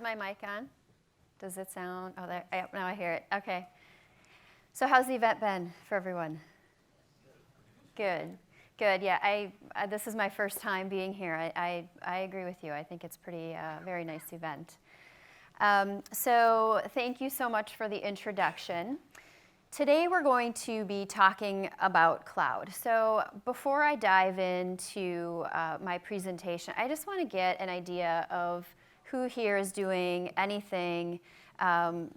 my mic on? Does it sound? Oh, there, now I hear it. Okay. So how's the event been for everyone? Good. Good. Yeah, this is my first time being here. I agree with you. I think it's pretty very nice event. So thank you so much for the introduction. Today we're going to be talking about cloud. So before I dive into my presentation, I just want to get an idea of who here is doing anything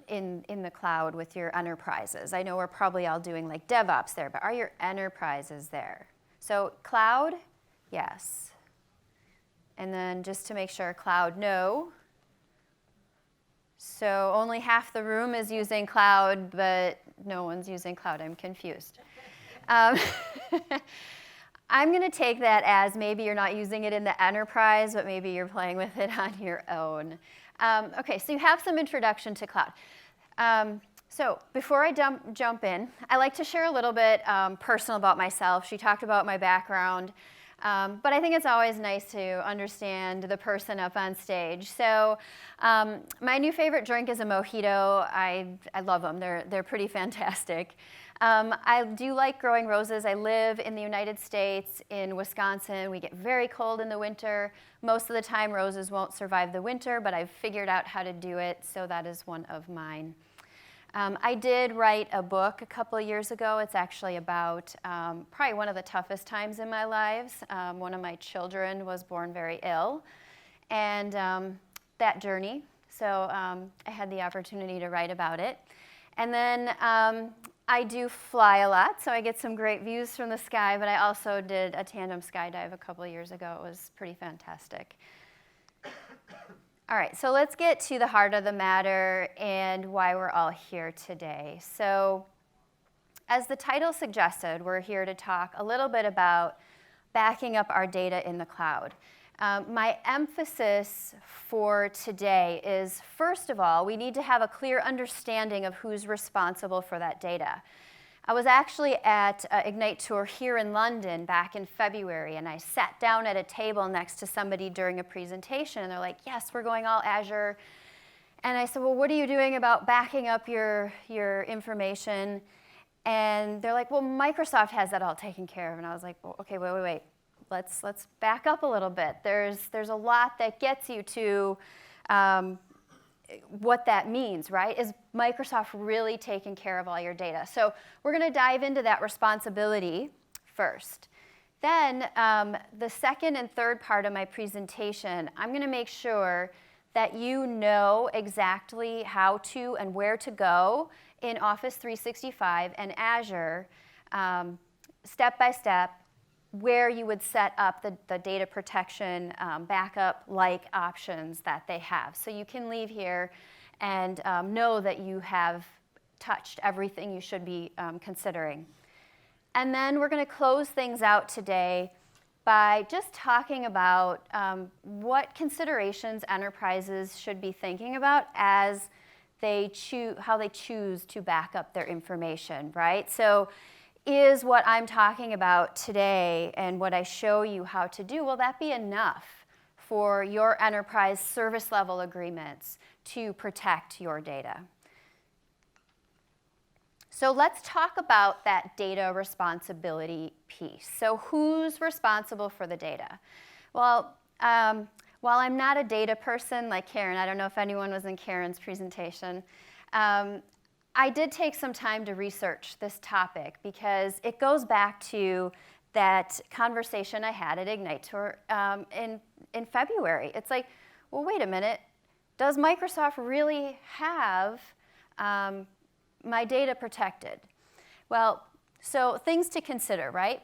in the cloud with your enterprises. I know we're probably all doing like DevOps there, but are your enterprises there? So cloud, yes. And then just to make sure, cloud, no. So only half the room is using cloud, but no one's using cloud. I'm confused. I'm going to take that as maybe you're not using it in the enterprise, but maybe you're playing with it on your own. Okay, so you have some introduction to cloud. So before I jump in, I like to share a little bit personal about myself. She talked about my background. But I think it's always nice to understand the person up on stage. So my new favorite drink is a mojito. I love them. They're pretty fantastic. I do like growing roses. I live in the United States, in Wisconsin. We get very cold in the winter. Most of the time, roses won't survive the winter, but I've figured out how to do it, so that is one of mine. I did write a book a couple of years ago. It's actually about probably one of the toughest times in my lives. One of my children was born very ill, and that journey. So I had the opportunity to write about it. And then I do fly a lot, so I get some great views from the sky, but I also did a tandem skydive a couple of years ago. It was pretty fantastic. All right, so let's get to the heart of the matter and why we're all here today. So as the title suggested, we're here to talk a little bit about backing up our data in the cloud. My emphasis for today is, first of all, we need to have a clear understanding of who's responsible for that data. I was actually at Ignite Tour here in London back in February, and I sat down at a table next to somebody during a presentation, and they're like, yes, we're going all Azure. And I said, well, what are you doing about backing up your information? And they're like, well, Microsoft has that all taken care of. And I was like, well, okay, wait. Let's back up a little bit. There's a lot that gets you to what that means, right? Is Microsoft really taking care of all your data? So we're going to dive into that responsibility first. Then the second and third part of my presentation, I'm going to make sure that you know exactly how to and where to go in Office 365 and Azure, step by step, where you would set up the data protection backup-like options that they have. So you can leave here and know that you have touched everything you should be considering. And then we're going to close things out today by just talking about what considerations enterprises should be thinking about as how they choose to back up their information, right? So is what I'm talking about today and what I show you how to do, will that be enough for your enterprise service level agreements to protect your data? So let's talk about that data responsibility piece. So who's responsible for the data? Well, while I'm not a data person like Karen, I don't know if anyone was in Karen's presentation, I did take some time to research this topic because it goes back to that conversation I had at Ignite Tour in February. It's like, well, wait a minute. Does Microsoft really have my data protected? Well, so things to consider, right?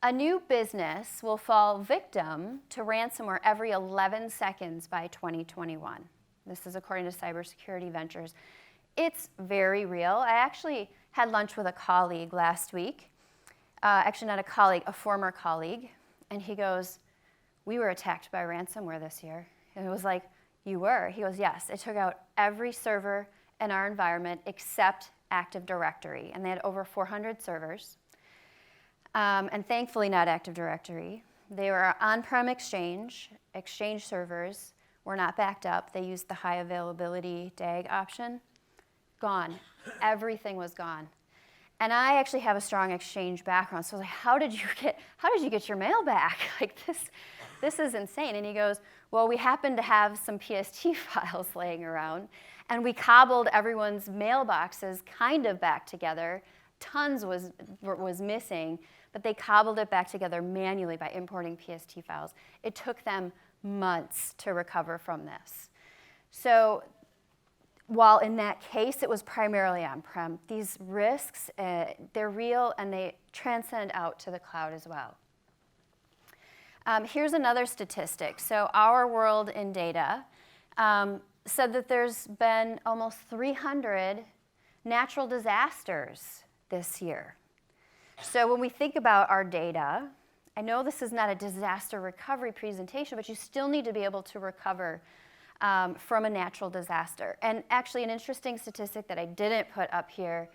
A new business will fall victim to ransomware every 11 seconds by 2021. This is according to Cybersecurity Ventures. It's very real. I actually had lunch with a colleague last week. Actually, not a colleague, a former colleague. And he goes, we were attacked by ransomware this year. And it was like, you were? He goes, yes. It took out every server in our environment except Active Directory. And they had over 400 servers. And thankfully not Active Directory. They were on-prem Exchange servers were not backed up. They used the high availability DAG option. Gone. Everything was gone. And I actually have a strong Exchange background, so I was like, how did you get your mail back? Like this is insane. And he goes, well, we happened to have some PST files laying around, and we cobbled everyone's mailboxes kind of back together. Tons was missing, but they cobbled it back together manually by importing PST files. It took them months to recover from this. So while in that case it was primarily on-prem, these risks, they're real and they transcend out to the cloud as well. Here's another statistic. So Our World in Data said that there's been almost 300 natural disasters this year. So when we think about our data, I know this is not a disaster recovery presentation, but you still need to be able to recover from a natural disaster. And actually an interesting statistic that I didn't put up here,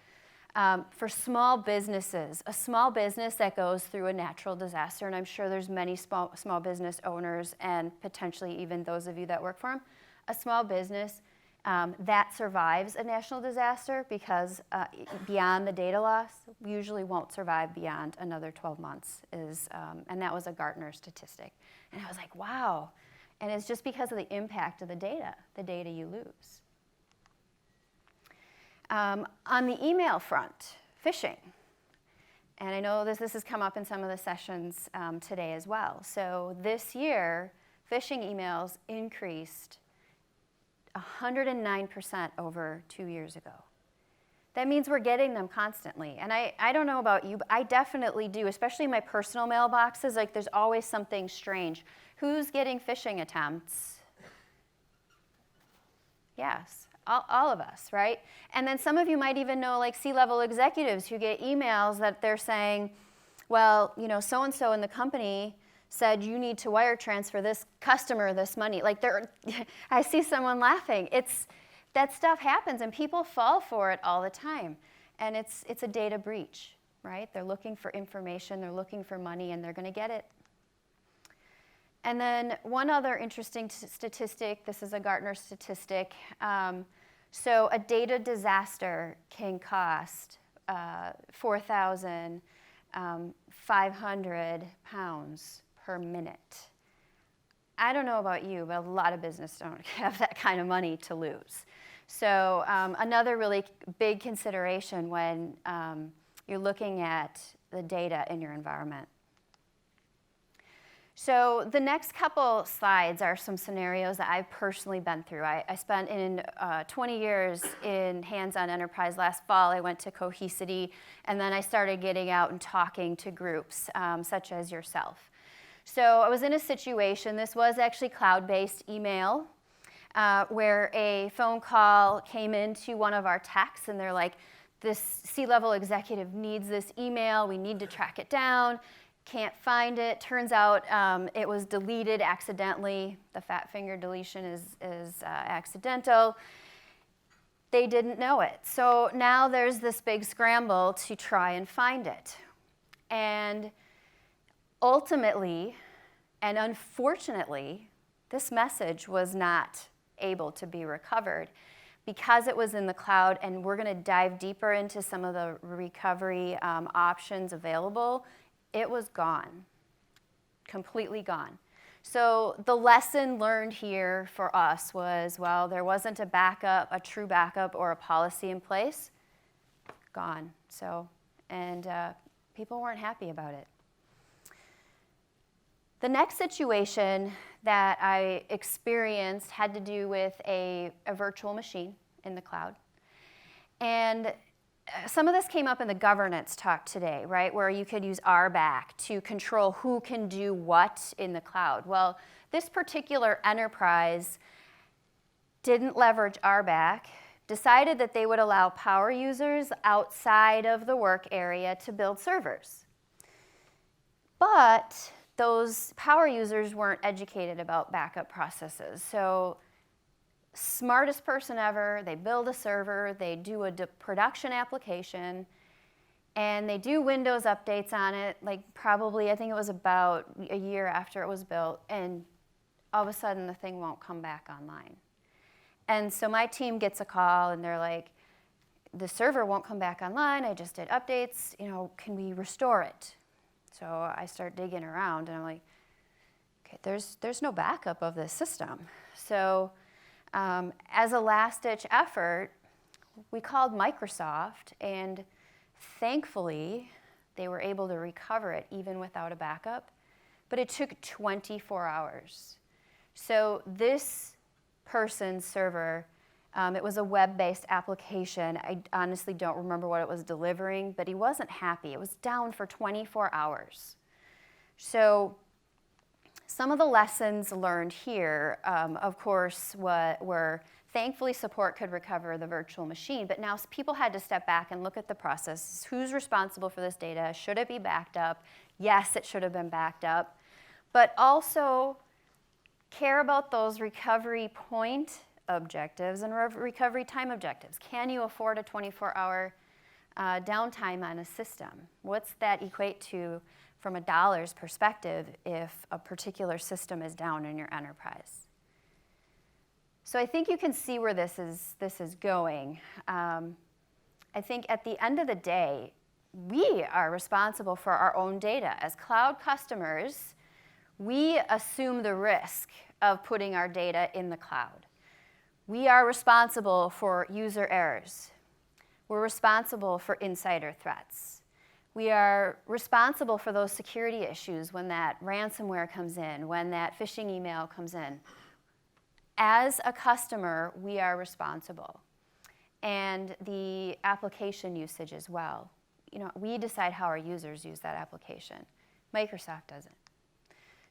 for small businesses, a small business that goes through a natural disaster, and I'm sure there's many small business owners and potentially even those of you that work for them, a small business that survives a national disaster because beyond the data loss, usually won't survive beyond another 12 months, and that was a Gartner statistic. And I was like, wow. And it's just because of the impact of the data you lose. On the email front, phishing. And I know this has come up in some of the sessions today as well. So this year, phishing emails increased 109% over 2 years ago. That means we're getting them constantly. And I don't know about you, but I definitely do, especially in my personal mailboxes. Like, there's always something strange. Who's getting phishing attempts? Yes, all of us, right? And then some of you might even know, like, C-level executives who get emails that they're saying, well, you know, so-and-so in the company said you need to wire transfer this customer this money. Like, I see someone laughing. That stuff happens, and people fall for it all the time. And it's a data breach, right? They're looking for information, they're looking for money, and they're going to get it. And then one other interesting statistic, this is a Gartner statistic. So a data disaster can cost 4,500 pounds per minute. I don't know about you, but a lot of businesses don't have that kind of money to lose. So another really big consideration when you're looking at the data in your environment. So the next couple slides are some scenarios that I've personally been through. I spent 20 years in hands-on enterprise. Last fall, I went to Cohesity, and then I started getting out and talking to groups such as yourself. So I was in a situation, this was actually cloud-based email, where a phone call came into one of our techs, and they're like, this C-level executive needs this email, we need to track it down, can't find it. Turns out it was deleted accidentally. The fat finger deletion is accidental. They didn't know it. So now there's this big scramble to try and find it. And ultimately, and unfortunately, this message was not able to be recovered because it was in the cloud, and we're going to dive deeper into some of the recovery options available. It was gone, completely gone. So the lesson learned here for us was, well, there wasn't a backup, a true backup, or a policy in place. Gone. So, and people weren't happy about it. The next situation that I experienced had to do with a virtual machine in the cloud. And some of this came up in the governance talk today, right, where you could use RBAC to control who can do what in the cloud. Well, this particular enterprise didn't leverage RBAC, decided that they would allow power users outside of the work area to build servers. But those power users weren't educated about backup processes. So smartest person ever, they build a server, they do a production application, and they do Windows updates on it, like probably, I think it was about a year after it was built, and all of a sudden the thing won't come back online. And so my team gets a call and they're like, the server won't come back online, I just did updates, can we restore it? So I start digging around and I'm like, okay, there's no backup of this system. So as a last-ditch effort, we called Microsoft, and thankfully they were able to recover it even without a backup, but it took 24 hours. So this person's server, it was a web-based application. I honestly don't remember what it was delivering, but he wasn't happy. It was down for 24 hours. So some of the lessons learned here, of course, were thankfully support could recover the virtual machine, but now people had to step back and look at the process. Who's responsible for this data? Should it be backed up? Yes, it should have been backed up. But also care about those recovery point objectives and recovery time objectives. Can you afford a 24-hour downtime on a system? What's that equate to from a dollars perspective if a particular system is down in your enterprise? So I think you can see where this is going. I think at the end of the day, we are responsible for our own data. As cloud customers, we assume the risk of putting our data in the cloud. We are responsible for user errors. We're responsible for insider threats. We are responsible for those security issues when that ransomware comes in, when that phishing email comes in. As a customer, we are responsible. And the application usage as well. We decide how our users use that application. Microsoft doesn't.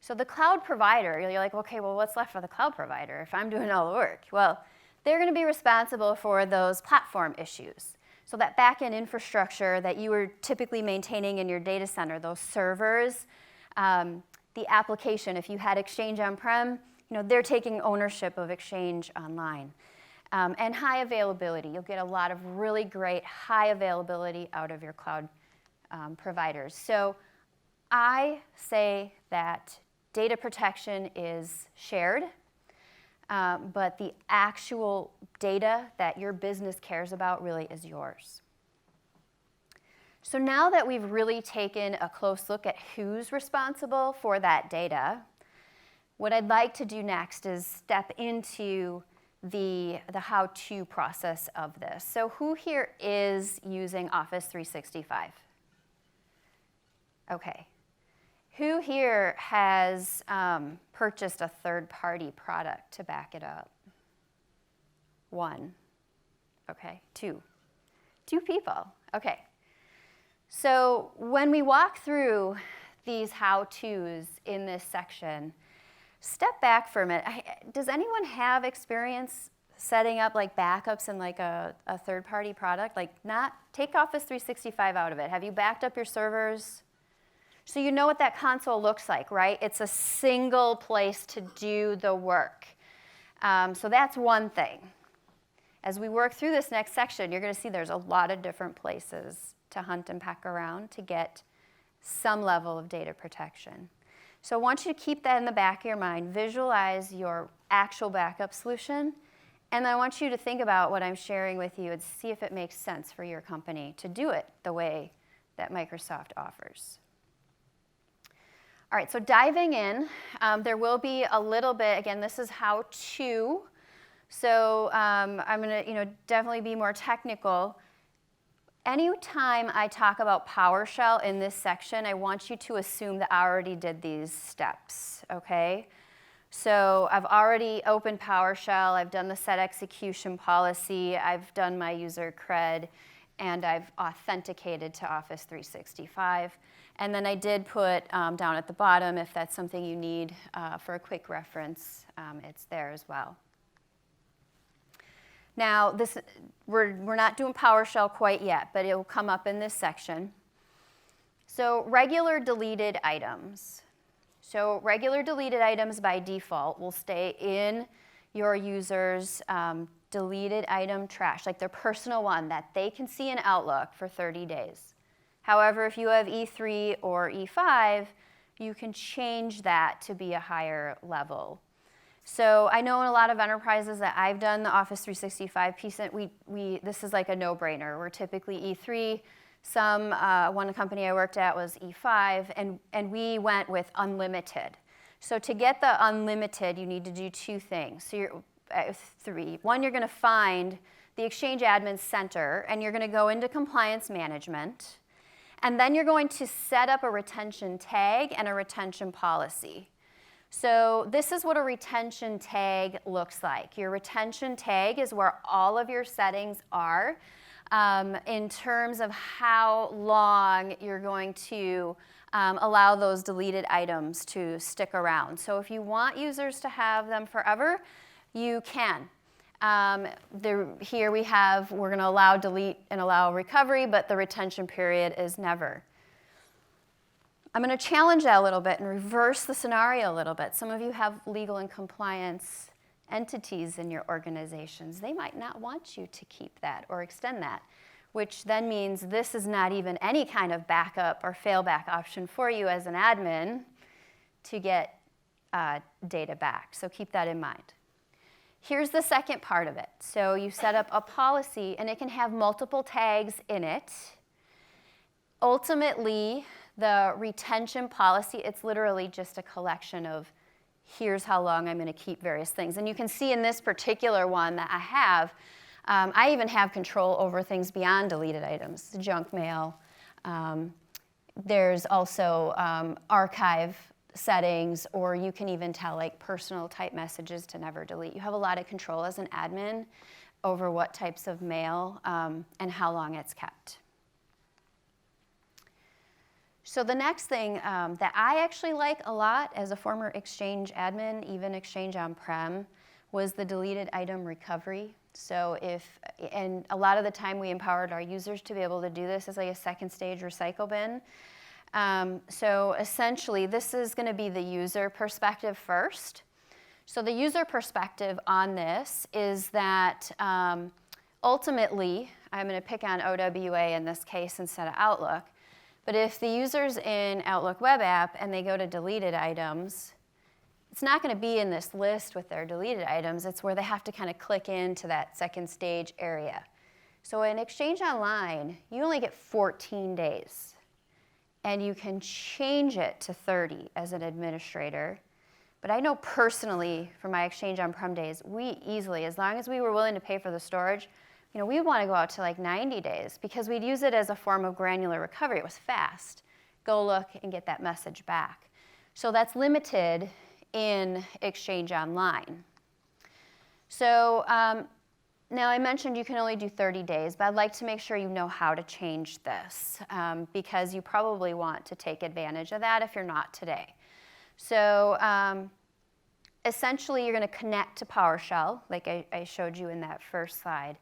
So the cloud provider, you're like, okay, well, what's left for the cloud provider if I'm doing all the work? Well, they're going to be responsible for those platform issues. So that back-end infrastructure that you were typically maintaining in your data center, those servers, the application, if you had Exchange on-prem, they're taking ownership of Exchange online. And high availability. You'll get a lot of really great high availability out of your cloud providers. So I say that data protection is shared, but the actual data that your business cares about really is yours. So now that we've really taken a close look at who's responsible for that data, what I'd like to do next is step into the how-to process of this. So who here is using Office 365? Okay. Who here has purchased a third-party product to back it up? One. Okay. Two. Two people. Okay. So when we walk through these how-tos in this section, step back for a minute. Does anyone have experience setting up like backups in like a third-party product? Like take Office 365 out of it. Have you backed up your servers? So you know what that console looks like, right? It's a single place to do the work. So that's one thing. As we work through this next section, you're going to see there's a lot of different places to hunt and peck around to get some level of data protection. So I want you to keep that in the back of your mind. Visualize your actual backup solution. And I want you to think about what I'm sharing with you and see if it makes sense for your company to do it the way that Microsoft offers. All right, so diving in, there will be a little bit, again, this is how to. So I'm going to definitely be more technical. Anytime I talk about PowerShell in this section, I want you to assume that I already did these steps, okay? So I've already opened PowerShell, I've done the set execution policy, I've done my user cred, and I've authenticated to Office 365. And then I did put down at the bottom, if that's something you need for a quick reference, it's there as well. Now, we're not doing PowerShell quite yet, but it will come up in this section. So regular deleted items. So regular deleted items by default will stay in your user's deleted item trash, like their personal one that they can see in Outlook for 30 days. However, if you have E3 or E5, you can change that to be a higher level. So I know in a lot of enterprises that I've done the Office 365 piece, this is like a no-brainer. We're typically E3. One company I worked at was E5, and we went with unlimited. So to get the unlimited, you need to do two things. So three. One, you're going to find the Exchange Admin Center, and you're going to go into Compliance Management. And then you're going to set up a retention tag and a retention policy. So this is what a retention tag looks like. Your retention tag is where all of your settings are in terms of how long you're going to allow those deleted items to stick around. So if you want users to have them forever, you can. Here we're going to allow delete and allow recovery, but the retention period is never. I'm going to challenge that a little bit and reverse the scenario a little bit. Some of you have legal and compliance entities in your organizations. They might not want you to keep that or extend that, which then means this is not even any kind of backup or failback option for you as an admin to get data back. So keep that in mind. Here's the second part of it. So you set up a policy, and it can have multiple tags in it. Ultimately, the retention policy, it's literally just a collection of here's how long I'm going to keep various things. And you can see in this particular one that I have, I even have control over things beyond deleted items, junk mail. There's also archive settings, or you can even tell like personal type messages to never delete. You have a lot of control as an admin over what types of mail and how long it's kept. So the next thing that I actually like a lot as a former Exchange admin, even Exchange on-prem, was the deleted item recovery. So and a lot of the time we empowered our users to be able to do this as like a second stage recycle bin. So essentially, this is going to be the user perspective first. So the user perspective on this is that ultimately, I'm going to pick on OWA in this case instead of Outlook. But if the user's in Outlook web app and they go to deleted items, it's not going to be in this list with their deleted items. It's where they have to kind of click into that second stage area. So in Exchange Online, you only get 14 days. And you can change it to 30 as an administrator. But I know personally, from my Exchange on-prem days, we easily, as long as we were willing to pay for the storage, we want to go out to like 90 days because we'd use it as a form of granular recovery. It was fast. Go look and get that message back. So that's limited in Exchange Online. So now I mentioned you can only do 30 days, but I'd like to make sure you know how to change this because you probably want to take advantage of that if you're not today. So essentially, you're going to connect to PowerShell, like I showed you in that first slide.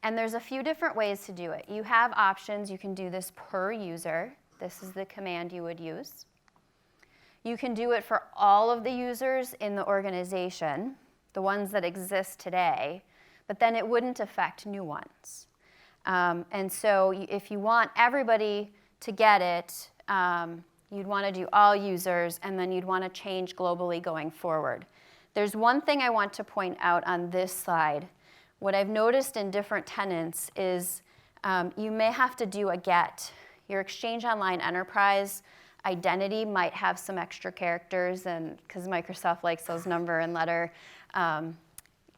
And there's a few different ways to do it. You have options. You can do this per user. This is the command you would use. You can do it for all of the users in the organization, the ones that exist today, but then it wouldn't affect new ones. And so if you want everybody to get it, you'd want to do all users, and then you'd want to change globally going forward. There's one thing I want to point out on this slide. What I've noticed in different tenants is you may have to do a get. Your Exchange Online Enterprise identity might have some extra characters, and because Microsoft likes those number and letter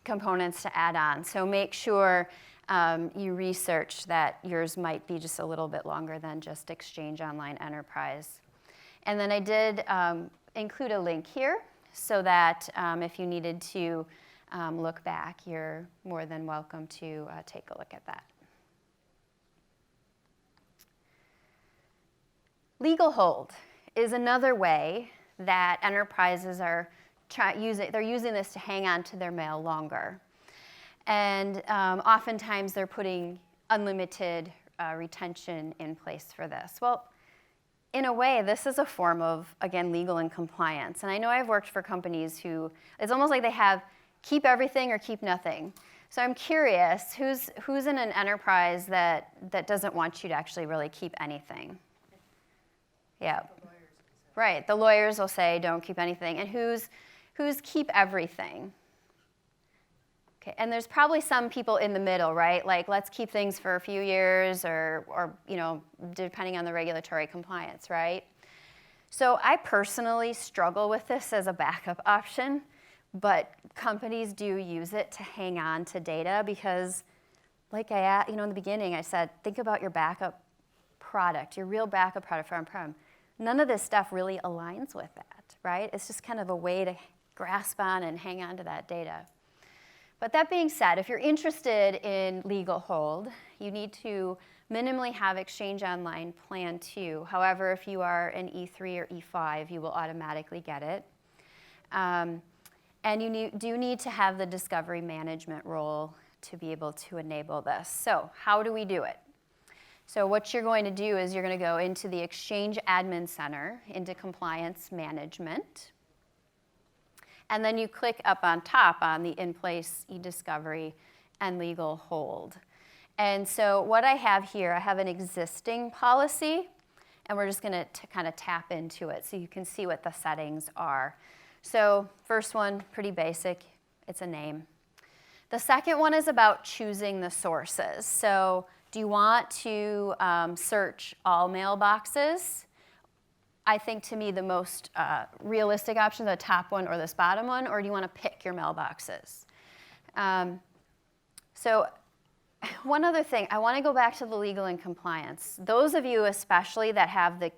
components to add on. So make sure you research that yours might be just a little bit longer than just Exchange Online Enterprise. And then I did include a link here so that if you needed to look back, you're more than welcome to take a look at that. Legal hold is another way that enterprises are they're using this to hang on to their mail longer. And oftentimes they're putting unlimited retention in place for this. Well, in a way, this is a form of, again, legal and compliance. And I know I've worked for companies who, it's almost like they have keep everything or keep nothing. So I'm curious, who's in an enterprise that doesn't want you to actually really keep anything? Yeah. Right, the lawyers will say don't keep anything. And who's keep everything? Okay, and there's probably some people in the middle, right? Like, let's keep things for a few years or depending on the regulatory compliance, right? So I personally struggle with this as a backup option, but companies do use it to hang on to data because, like in the beginning, I said, think about your backup product, your real backup product for on-prem. None of this stuff really aligns with that, right? It's just kind of a way to grasp on and hang on to that data. But that being said, if you're interested in legal hold, you need to minimally have Exchange Online Plan 2. However, if you are an E3 or E5, you will automatically get it. And you do need to have the discovery management role to be able to enable this. So how do we do it? So what you're going to do is you're going to go into the Exchange Admin Center, into Compliance Management. And then you click up on top on the in-place e-discovery and legal hold. And so what I have here, I have an existing policy, and we're just going to kind of tap into it so you can see what the settings are. So first one, pretty basic, it's a name. The second one is about choosing the sources. So do you want to search all mailboxes? I think to me the most realistic option, the top one or this bottom one, or do you want to pick your mailboxes? So one other thing, I want to go back to the legal and compliance. Those of you especially that have the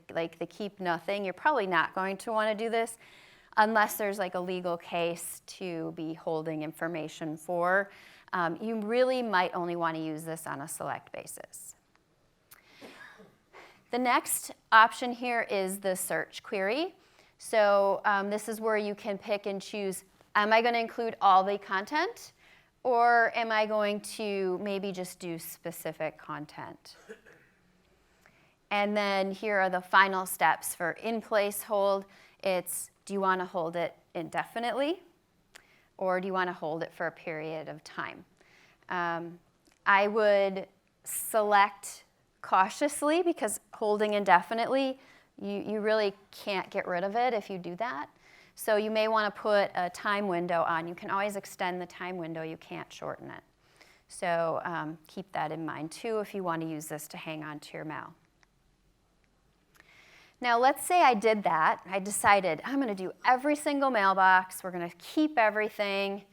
keep nothing, you're probably not going to want to do this unless there's like a legal case to be holding information for. You really might only want to use this on a select basis. The next option here is the search query. So this is where you can pick and choose, am I going to include all the content? Or am I going to maybe just do specific content? And then here are the final steps for in-place hold. It's, do you want to hold it indefinitely? Or do you want to hold it for a period of time? I would select cautiously because holding indefinitely, you really can't get rid of it if you do that. So you may want to put a time window on. You can always extend the time window. You can't shorten it. So keep that in mind too if you want to use this to hang on to your mail. Now let's say I did that. I decided I'm going to do every single mailbox. We're going to keep everything.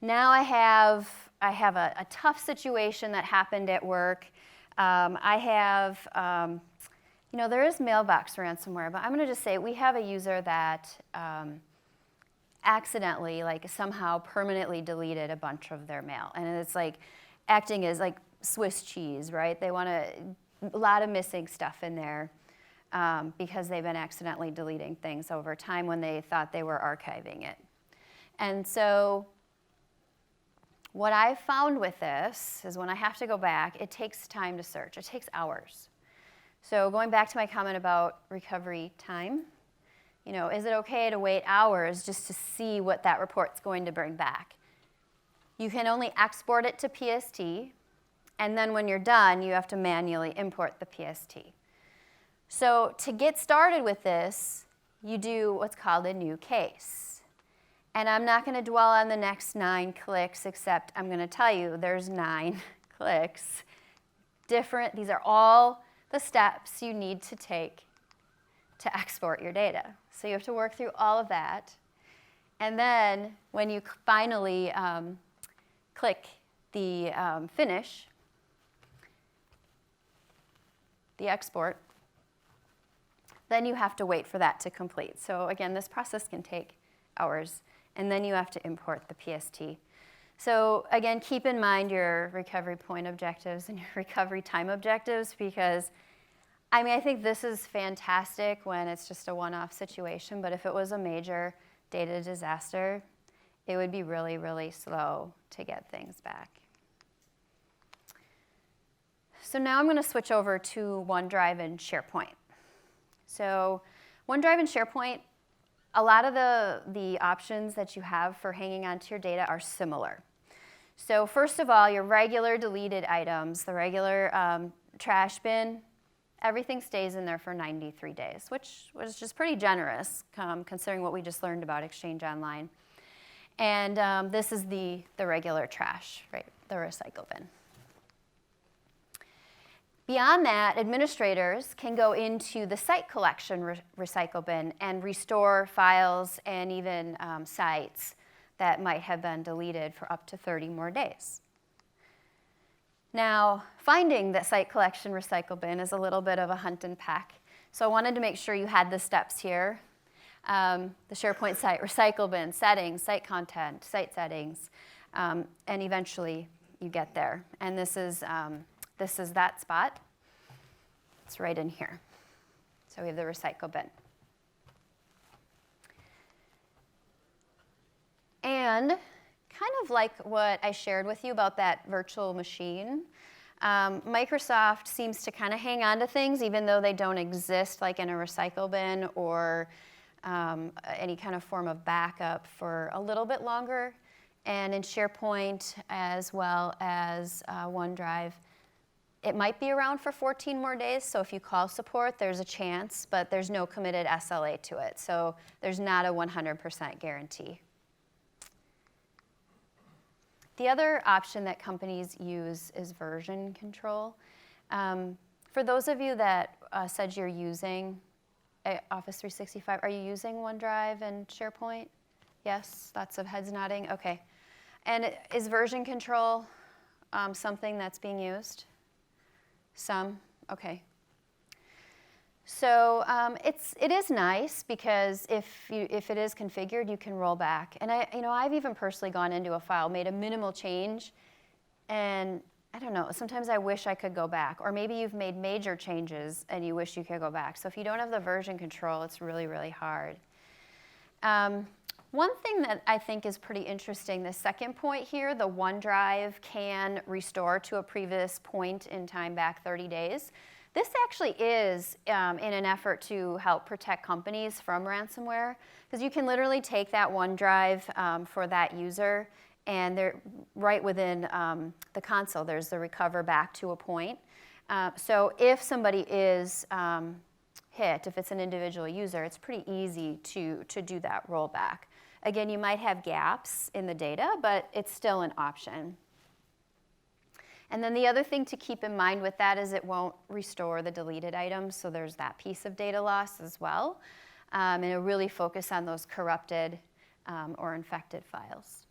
Now I have a tough situation that happened at work. There is Mailbox Ransomware, but I'm going to just say we have a user that accidentally, somehow permanently deleted a bunch of their mail. And it's acting as like Swiss cheese, right? They want a lot of missing stuff in there because they've been accidentally deleting things over time when they thought they were archiving it. And so what I've found with this is when I have to go back, it takes time to search. It takes hours. So going back to my comment about recovery time, is it okay to wait hours just to see what that report's going to bring back? You can only export it to PST, and then when you're done, you have to manually import the PST. So to get started with this, you do what's called a new case. And I'm not going to dwell on the next 9 clicks, except I'm going to tell you there's 9 clicks. These are all the steps you need to take to export your data. So you have to work through all of that. And then when you finally click the finish, the export, then you have to wait for that to complete. So again, this process can take hours. And then you have to import the PST. So again, keep in mind your recovery point objectives and your recovery time objectives because, I think this is fantastic when it's just a one-off situation, but if it was a major data disaster, it would be really, really slow to get things back. So now I'm going to switch over to OneDrive and SharePoint. So OneDrive and SharePoint, a lot of the options that you have for hanging onto your data are similar. So first of all, your regular deleted items, the regular trash bin, Everything stays in there for 93 days, which was just pretty generous considering what we just learned about Exchange Online. And this is the regular trash, right, the recycle bin. Beyond that, administrators can go into the site collection recycle bin and restore files and even sites that might have been deleted for up to 30 more days. Now, finding that site collection recycle bin is a little bit of a hunt and peck. So I wanted to make sure you had the steps here. The SharePoint site recycle bin, settings, site content, site settings, and eventually you get there. And this is that spot. It's right in here. So we have the recycle bin. And kind of like what I shared with you about that virtual machine, Microsoft seems to kind of hang on to things even though they don't exist like in a recycle bin or any kind of form of backup for a little bit longer. And in SharePoint as well as OneDrive, it might be around for 14 more days. So if you call support, there's a chance, but there's no committed SLA to it. So there's not a 100% guarantee. The other option that companies use is version control. For those of you that said you're using Office 365, are you using OneDrive and SharePoint? Yes, lots of heads nodding. Okay. And is version control something that's being used? Some? Okay. So it is nice because if it is configured, you can roll back. And I've even personally gone into a file, made a minimal change, and I don't know, sometimes I wish I could go back. Or maybe you've made major changes and you wish you could go back. So if you don't have the version control, it's really, really hard. One thing that I think is pretty interesting, the second point here, the OneDrive can restore to a previous point in time back 30 days. This actually is in an effort to help protect companies from ransomware, because you can literally take that OneDrive for that user, and they're right within the console. There's the recover back to a point. So if somebody is hit, if it's an individual user, it's pretty easy to do that rollback. Again, you might have gaps in the data, but it's still an option. And then the other thing to keep in mind with that is it won't restore the deleted items, so there's that piece of data loss as well. And it'll really focus on those corrupted or infected files.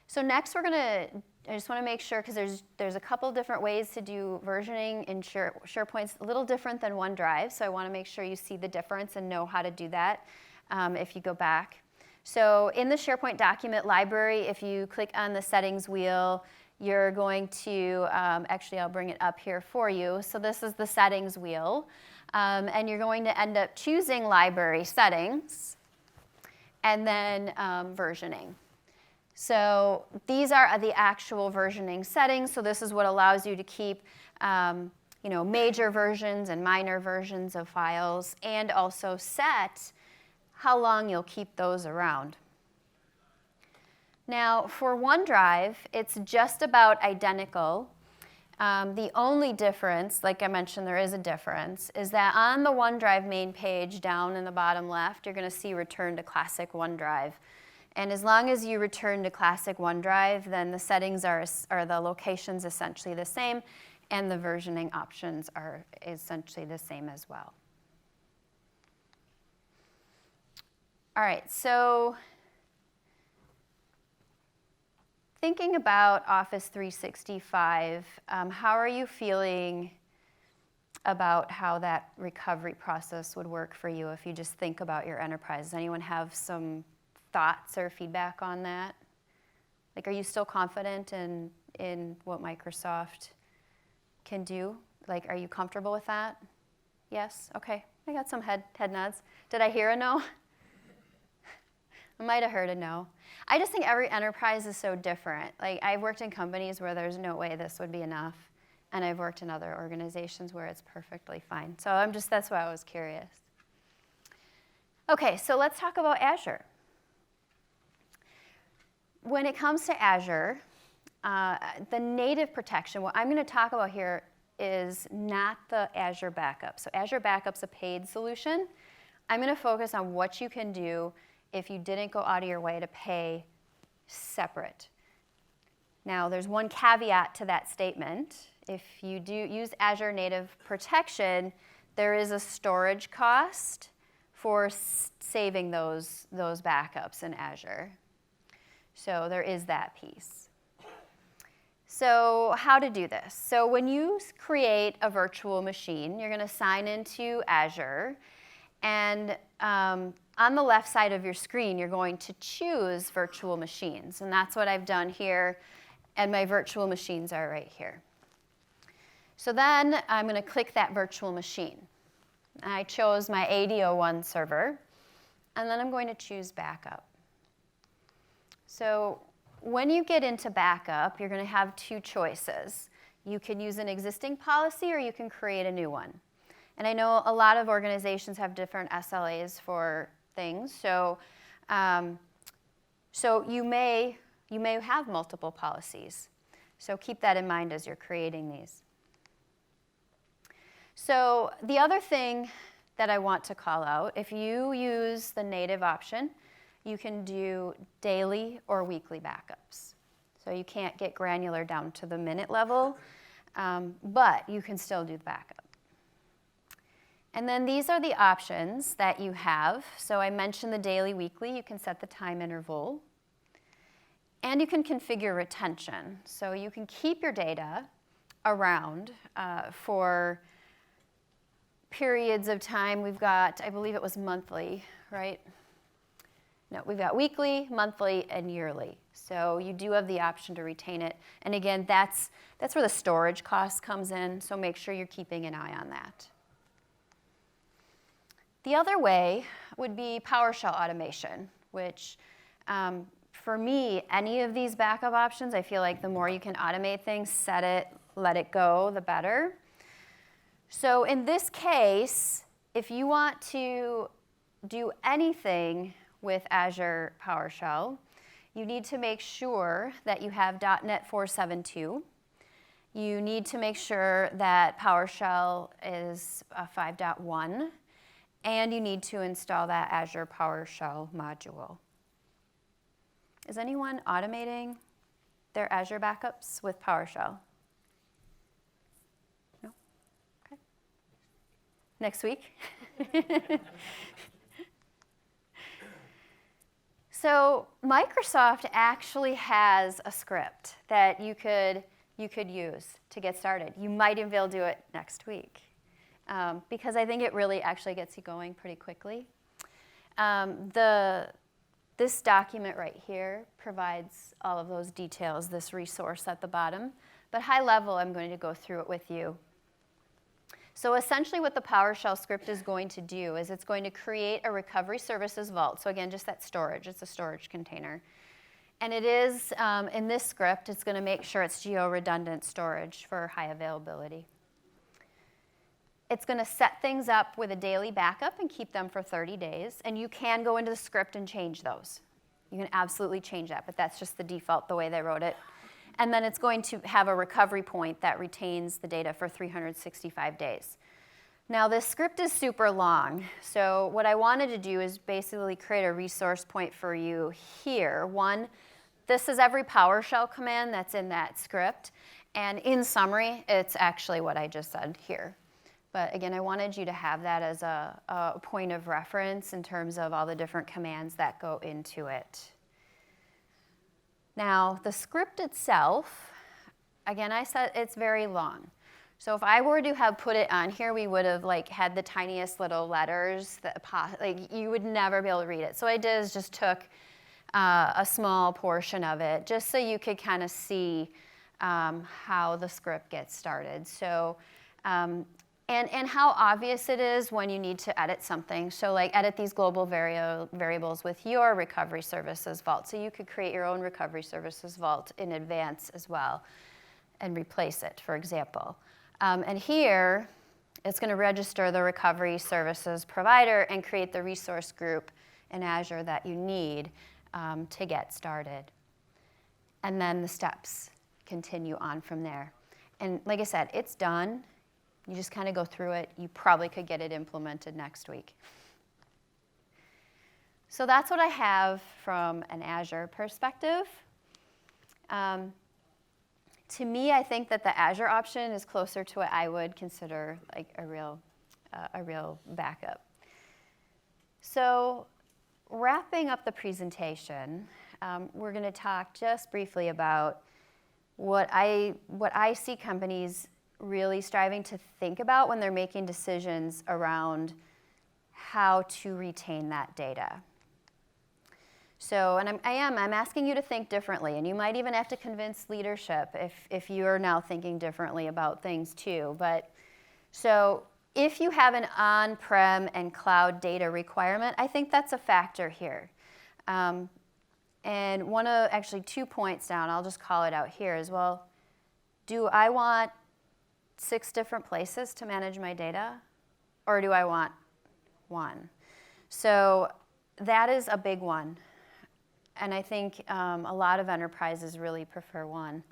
So next I just want to make sure, because there's a couple different ways to do versioning in SharePoint's a little different than OneDrive, so I want to make sure you see the difference and know how to do that if you go back. So in the SharePoint document library, if you click on the settings wheel, you're going to, actually I'll bring it up here for you. So this is the settings wheel. And you're going to end up choosing library settings and then versioning. So these are the actual versioning settings. So this is what allows you to keep major versions and minor versions of files, and also set how long you'll keep those around. Now, for OneDrive, it's just about identical. The only difference, like I mentioned, there is a difference, is that on the OneDrive main page down in the bottom left, you're going to see Return to Classic OneDrive. And as long as you return to Classic OneDrive, then the settings are the locations essentially the same, and the versioning options are essentially the same as well. All right, so thinking about Office 365, how are you feeling about how that recovery process would work for you if you just think about your enterprise? Does anyone have some thoughts or feedback on that? Like, are you still confident in what Microsoft can do? Like, are you comfortable with that? Yes? Okay. I got some head nods. Did I hear a no? I might have heard a no. I just think every enterprise is so different. Like, I've worked in companies where there's no way this would be enough, and I've worked in other organizations where it's perfectly fine. So that's why I was curious. Okay, so let's talk about Azure. When it comes to Azure, the native protection, what I'm going to talk about here is not the Azure Backup. So Azure Backup's a paid solution. I'm going to focus on what you can do if you didn't go out of your way to pay separate. Now, there's one caveat to that statement. If you do use Azure Native Protection, there is a storage cost for saving those backups in Azure. So there is that piece. So how to do this? So when you create a virtual machine, you're going to sign into Azure. And on the left side of your screen, you're going to choose virtual machines. And that's what I've done here. And my virtual machines are right here. So then I'm going to click that virtual machine. I chose my AD01 server. And then I'm going to choose backup. So when you get into backup, you're going to have two choices. You can use an existing policy or you can create a new one. And I know a lot of organizations have different SLAs for things. So, you may have multiple policies. So keep that in mind as you're creating these. So the other thing that I want to call out, if you use the native option, you can do daily or weekly backups. So you can't get granular down to the minute level, but you can still do the backup. And then these are the options that you have. So I mentioned the daily, weekly. You can set the time interval. And you can configure retention. So you can keep your data around for periods of time. We've got, I believe it was monthly, right? No, we've got weekly, monthly, and yearly. So you do have the option to retain it. And again, that's where the storage cost comes in, so make sure you're keeping an eye on that. The other way would be PowerShell Automation, which for me, any of these backup options, I feel like the more you can automate things, set it, let it go, the better. So in this case, if you want to do anything with Azure PowerShell, you need to make sure that you have .NET 4.7.2. You need to make sure that PowerShell is 5.1. And you need to install that Azure PowerShell module. Is anyone automating their Azure backups with PowerShell? No? Okay. Next week? So Microsoft actually has a script that you could use to get started. You might even be able to do it next week. Because I think it really actually gets you going pretty quickly. This document right here provides all of those details, this resource at the bottom. But high level, I'm going to go through it with you. So essentially what the PowerShell script is going to do is it's going to create a recovery services vault. So again, just that storage. It's a storage container. And it is, in this script, it's going to make sure it's geo-redundant storage for high availability. It's going to set things up with a daily backup and keep them for 30 days. And you can go into the script and change those. You can absolutely change that, but that's just the default, the way they wrote it. And then it's going to have a recovery point that retains the data for 365 days. Now, this script is super long. So what I wanted to do is basically create a resource point for you here. One, this is every PowerShell command that's in that script. And in summary, it's actually what I just said here. But again, I wanted you to have that as a point of reference in terms of all the different commands that go into it. Now, the script itself, again, I said it's very long. So if I were to have put it on here, we would have had the tiniest little letters that you would never be able to read it. So what I did is just took a small portion of it, just so you could kind of see how the script gets started. So. And how obvious it is when you need to edit something. So edit these global variables with your recovery services vault. So you could create your own recovery services vault in advance as well and replace it, for example. And here, it's going to register the recovery services provider and create the resource group in Azure that you need to get started. And then the steps continue on from there. And like I said, it's done. You just kind of go through it. You probably could get it implemented next week. So that's what I have from an Azure perspective. To me, I think that the Azure option is closer to what I would consider like a real backup. So wrapping up the presentation, we're going to talk just briefly about what I see companies really striving to think about when they're making decisions around how to retain that data. So, and I'm asking you to think differently, and you might even have to convince leadership if you are now thinking differently about things too. But so if you have an on-prem and cloud data requirement, I think that's a factor here. And actually 2 points down, I'll just call it out here as well. Do I want 6 different places to manage my data, or do I want 1? So that is a big one. And I think a lot of enterprises really prefer 1.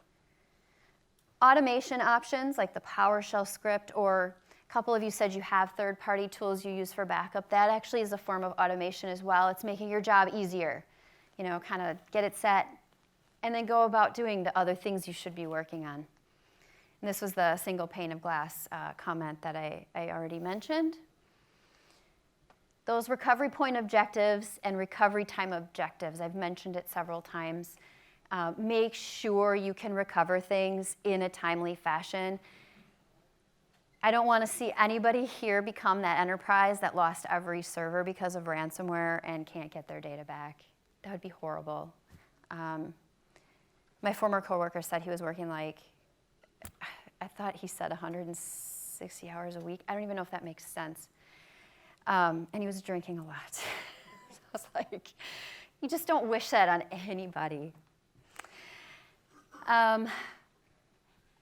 Automation options like the PowerShell script, or a couple of you said you have third-party tools you use for backup. That actually is a form of automation as well. It's making your job easier. You know, kind of get it set, and then go about doing the other things you should be working on. And this was the single pane of glass comment that I already mentioned. Those recovery point objectives and recovery time objectives, I've mentioned it several times. Make sure you can recover things in a timely fashion. I don't want to see anybody here become that enterprise that lost every server because of ransomware and can't get their data back. That would be horrible. My former coworker said he was working like, I thought he said 160 hours a week. I don't even know if that makes sense. And he was drinking a lot. So I was like, you just don't wish that on anybody.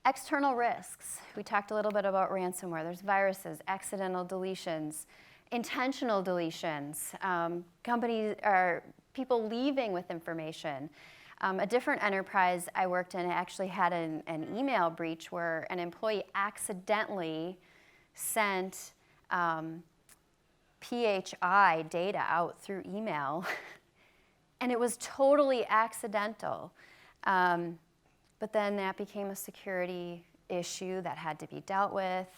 External risks. We talked a little bit about ransomware. There's viruses, accidental deletions, intentional deletions, companies or people leaving with information. A different enterprise I worked in actually had an email breach where an employee accidentally sent PHI data out through email, and it was totally accidental. But then that became a security issue that had to be dealt with.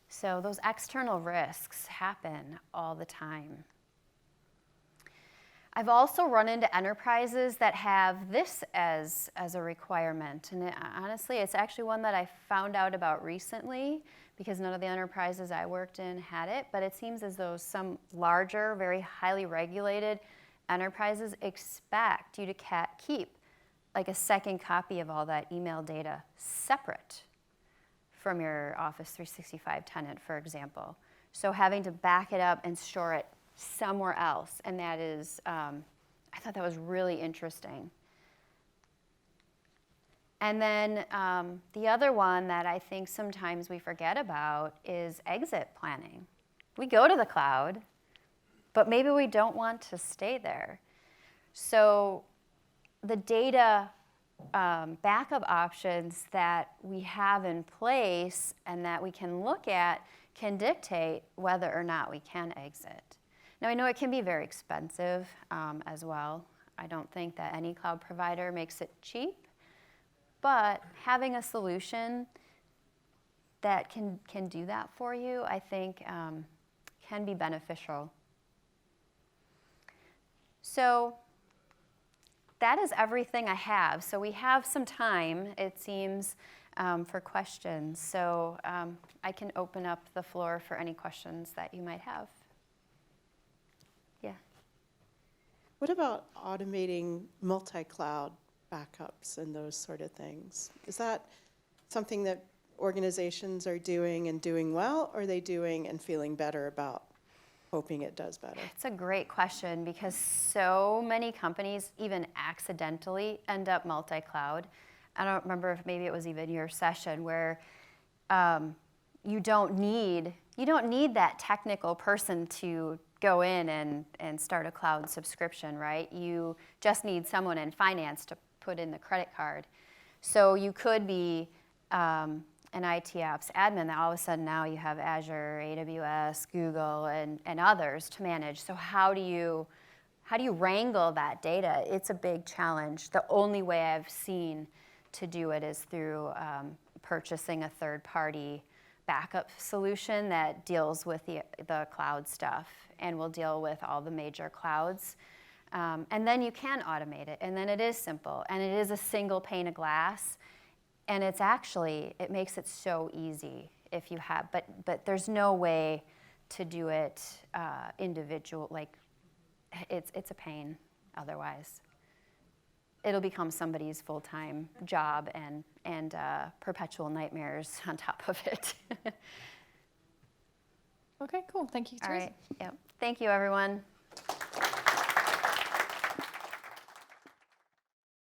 So those external risks happen all the time. I've also run into enterprises that have this as a requirement. And honestly, it's actually one that I found out about recently because none of the enterprises I worked in had it. But it seems as though some larger, very highly regulated enterprises expect you to keep like a second copy of all that email data separate from your Office 365 tenant, for example. So having to back it up and store it somewhere else, and that is, I thought that was really interesting. And then the other one that I think sometimes we forget about is exit planning. We go to the cloud, but maybe we don't want to stay there. So the data backup options that we have in place and that we can look at can dictate whether or not we can exit. Now, I know it can be very expensive as well. I don't think that any cloud provider makes it cheap, but having a solution that can do that for you, I think can be beneficial. So that is everything I have. So we have some time, it seems, for questions. So I can open up the floor for any questions that you might have. Yeah. What about automating multi-cloud backups and those sort of things? Is that something that organizations are doing and doing well, or are they doing and feeling better about hoping it does better? It's a great question because so many companies even accidentally end up multi-cloud. I don't remember if maybe it was even your session where you don't need that technical person to go in and start a cloud subscription, right? You just need someone in finance to put in the credit card. So you could be an IT ops admin, that all of a sudden now you have Azure, AWS, Google, and others to manage. So how do you wrangle that data? It's a big challenge. The only way I've seen to do it is through purchasing a third-party backup solution that deals with the cloud stuff and will deal with all the major clouds. And then you can automate it, and then it is simple, and it is a single pane of glass, and it makes it so easy if you have, but there's no way to do it individual, like it's a pain otherwise. It'll become somebody's full-time job and perpetual nightmares on top of it. Okay, cool. Thank you, All Theresa. right, yep. Thank you, everyone.